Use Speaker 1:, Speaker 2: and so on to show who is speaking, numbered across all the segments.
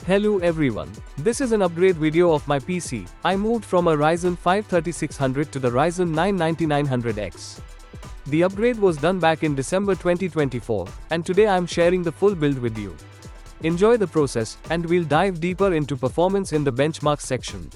Speaker 1: Hello everyone. This is an upgrade video of my PC. I moved from a Ryzen 5 3600 to the Ryzen 9 9900X. The upgrade was done back in December 2024, and today I am sharing the full build with you. Enjoy the process, and we'll dive deeper into performance in the benchmarks section.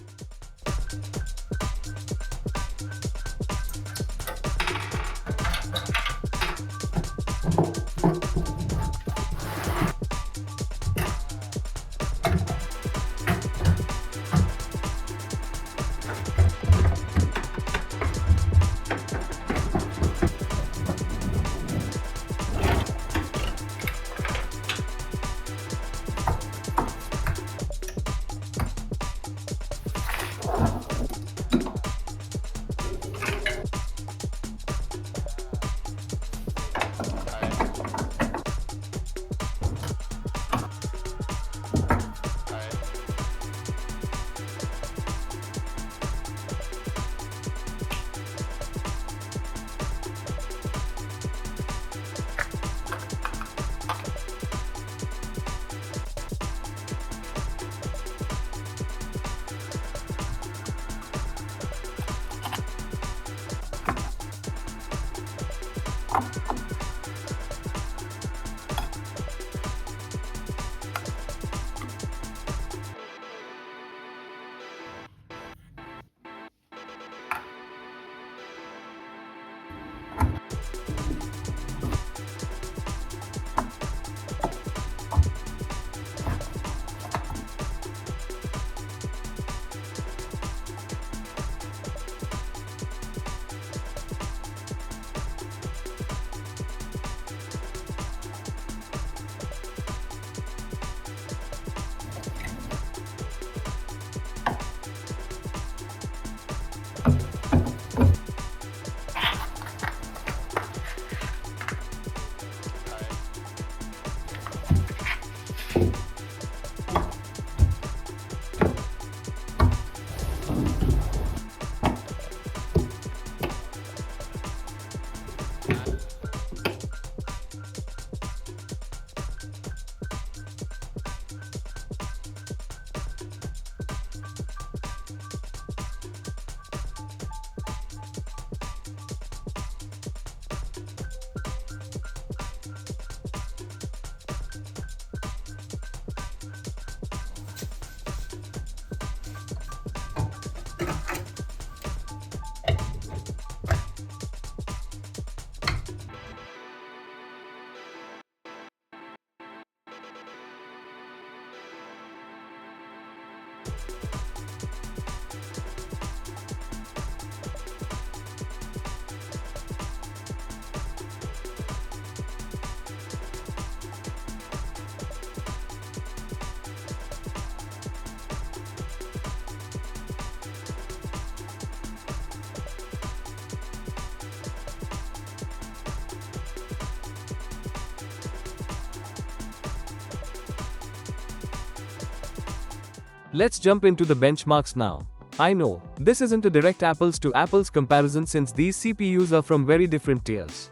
Speaker 1: Let's jump into the benchmarks now. I know, this isn't a direct apples to apples comparison since these CPUs are from very different tiers.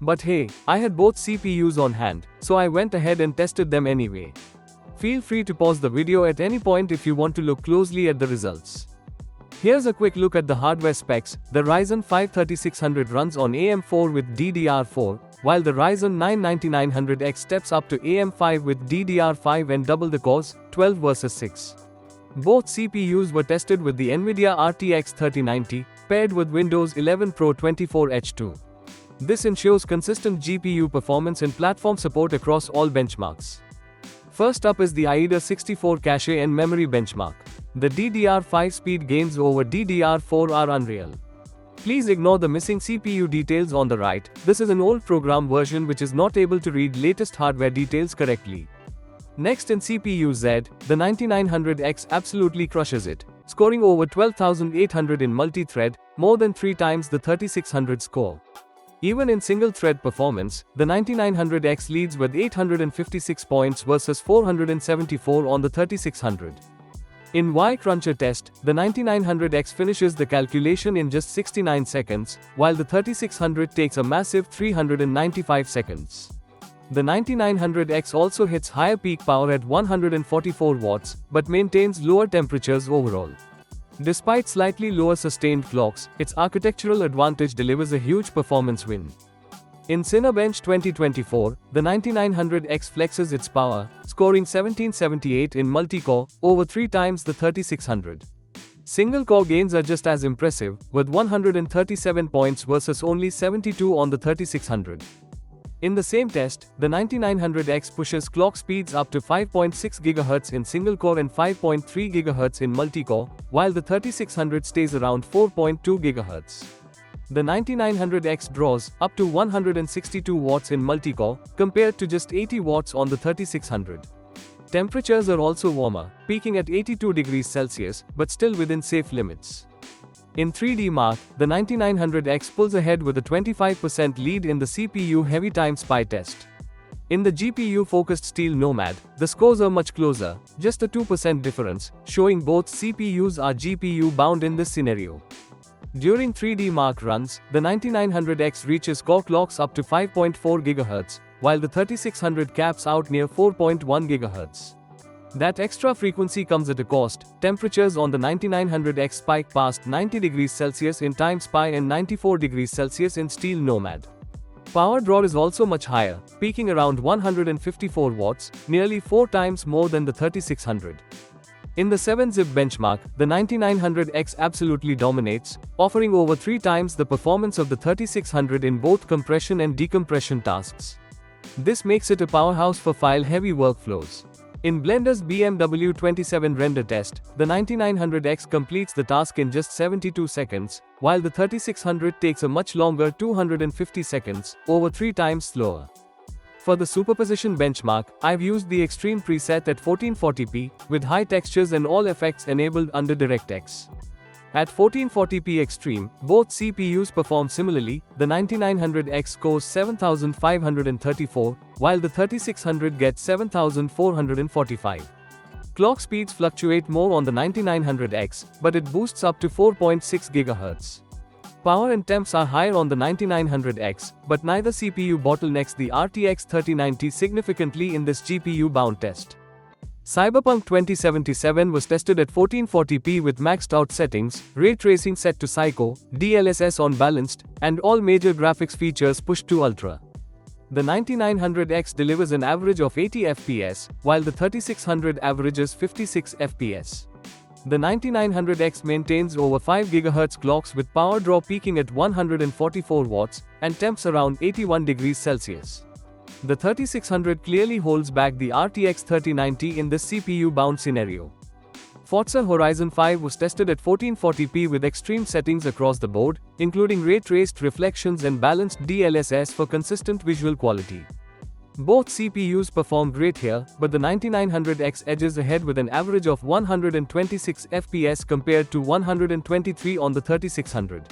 Speaker 1: But hey, I had both CPUs on hand, so I went ahead and tested them anyway. Feel free to pause the video at any point if you want to look closely at the results. Here's a quick look at the hardware specs. The Ryzen 5 3600 runs on AM4 with DDR4, while the Ryzen 9 9900X steps up to AM5 with DDR5 and double the cores, 12 versus 6. Both CPUs were tested with the NVIDIA RTX 3090, paired with Windows 11 Pro 24H2. This ensures consistent GPU performance and platform support across all benchmarks. First up is the AIDA 64 cache and memory benchmark. The DDR5 speed gains over DDR4 are unreal. Please ignore the missing CPU details on the right. This is an old program version which is not able to read latest hardware details correctly. Next in CPU Z, the 9900X absolutely crushes it, scoring over 12,800 in multi-thread, more than 3 times the 3600 score. Even in single-thread performance, the 9900X leads with 856 points versus 474 on the 3600. In Y-Cruncher test, the 9900X finishes the calculation in just 69 seconds, while the 3600 takes a massive 395 seconds. The 9900X also hits higher peak power at 144 watts, but maintains lower temperatures overall. Despite slightly lower sustained clocks, its architectural advantage delivers a huge performance win. In Cinebench 2024, the 9900X flexes its power, scoring 1778 in multi-core, over 3 times the 3600. Single-core gains are just as impressive, with 137 points versus only 72 on the 3600. In the same test, the 9900X pushes clock speeds up to 5.6 GHz in single-core and 5.3 GHz in multi-core, while the 3600 stays around 4.2 GHz. The 9900X draws up to 162 watts in multi-core, compared to just 80 watts on the 3600. Temperatures are also warmer, peaking at 82 degrees Celsius, but still within safe limits. In 3D Mark, the 9900X pulls ahead with a 25% lead in the CPU heavy time spy test. In the GPU-focused Steel Nomad, the scores are much closer, just a 2% difference, showing both CPUs are GPU-bound in this scenario. During 3D Mark runs, the 9900X reaches core clocks up to 5.4 GHz, while the 3600 caps out near 4.1 GHz. That extra frequency comes at a cost. Temperatures on the 9900X spike past 90 degrees Celsius in Time Spy and 94 degrees Celsius in Steel Nomad. Power draw is also much higher, peaking around 154 watts, nearly 4 times more than the 3600. In the 7-zip benchmark, the 9900X absolutely dominates, offering over 3 times the performance of the 3600 in both compression and decompression tasks. This makes it a powerhouse for file-heavy workflows. In Blender's BMW 27 render test, the 9900X completes the task in just 72 seconds, while the 3600 takes a much longer 250 seconds, over 3 times slower. For the superposition benchmark, I've used the Extreme preset at 1440p, with high textures and all effects enabled under DirectX. At 1440p Extreme, both CPUs perform similarly. The 9900X scores 7534, while the 3600 gets 7445. Clock speeds fluctuate more on the 9900X, but it boosts up to 4.6 GHz. Power and temps are higher on the 9900X, but neither CPU bottlenecks the RTX 3090 significantly in this GPU-bound test. Cyberpunk 2077 was tested at 1440p with maxed out settings, ray tracing set to Psycho, DLSS on balanced, and all major graphics features pushed to Ultra. The 9900X delivers an average of 80 FPS, while the 3600 averages 56 FPS. The 9900X maintains over 5 GHz clocks with power draw peaking at 144 watts, and temps around 81 degrees Celsius. The 3600 clearly holds back the RTX 3090 in this CPU-bound scenario. Forza Horizon 5 was tested at 1440p with extreme settings across the board, including ray-traced reflections and balanced DLSS for consistent visual quality. Both CPUs perform great here, but the 9900X edges ahead with an average of 126 FPS compared to 123 on the 3600.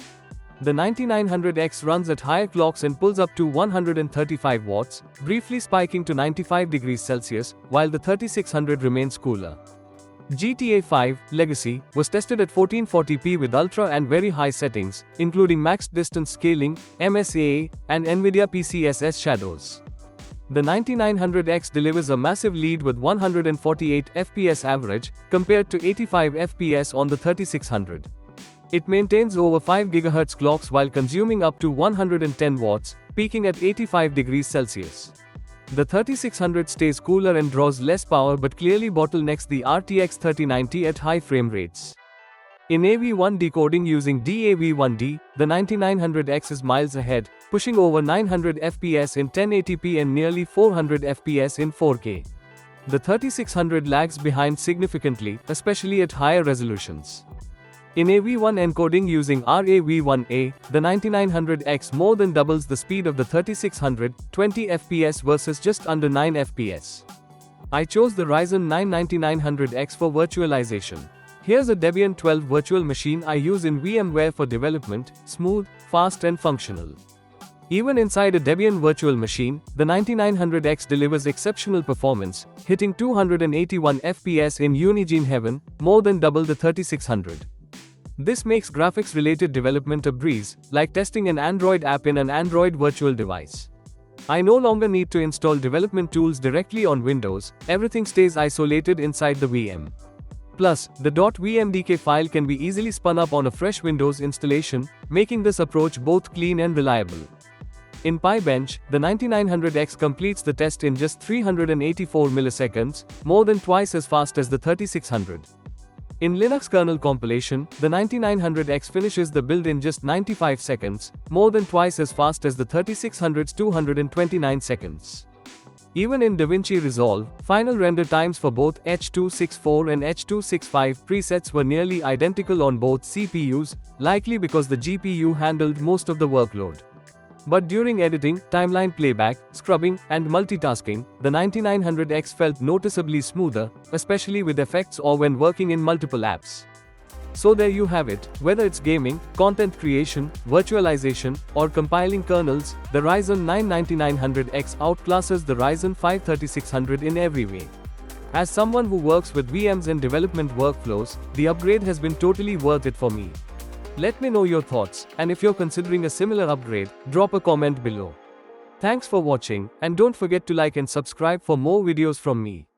Speaker 1: The 9900X runs at higher clocks and pulls up to 135 watts, briefly spiking to 95 degrees Celsius, while the 3600 remains cooler. GTA 5 Legacy was tested at 1440p with ultra and very high settings, including maxed distance scaling, MSAA, and NVIDIA PCSS shadows. The 9900X delivers a massive lead with 148 FPS average, compared to 85 FPS on the 3600. It maintains over 5 GHz clocks while consuming up to 110 watts, peaking at 85 degrees Celsius. The 3600 stays cooler and draws less power but clearly bottlenecks the RTX 3090 at high frame rates. In AV1 decoding using DAV1D, the 9900X is miles ahead, pushing over 900 FPS in 1080p and nearly 400 FPS in 4K. The 3600 lags behind significantly, especially at higher resolutions. In AV1 encoding using RAV1A, the 9900X more than doubles the speed of the 3600, 20 FPS versus just under 9 FPS. I chose the Ryzen 9 9900X for virtualization. Here's a Debian 12 virtual machine I use in VMware for development, smooth, fast and functional. Even inside a Debian virtual machine, the 9900X delivers exceptional performance, hitting 281 FPS in Unigine Heaven, more than double the 3600. This makes graphics-related development a breeze, like testing an Android app in an Android virtual device. I no longer need to install development tools directly on Windows, everything stays isolated inside the VM. Plus, the .vmdk file can be easily spun up on a fresh Windows installation, making this approach both clean and reliable. In PyBench, the 9900X completes the test in just 384 milliseconds, more than twice as fast as the 3600. In Linux kernel compilation, the 9900X finishes the build in just 95 seconds, more than twice as fast as the 3600's 229 seconds. Even in DaVinci Resolve, final render times for both H.264 and H.265 presets were nearly identical on both CPUs, likely because the GPU handled most of the workload. But during editing, timeline playback, scrubbing, and multitasking, the 9900X felt noticeably smoother, especially with effects or when working in multiple apps. So there you have it, whether it's gaming, content creation, virtualization, or compiling kernels, the Ryzen 9 9900X outclasses the Ryzen 5 3600 in every way. As someone who works with VMs and development workflows, the upgrade has been totally worth it for me. Let me know your thoughts, and if you're considering a similar upgrade, drop a comment below. Thanks for watching, and don't forget to like and subscribe for more videos from me.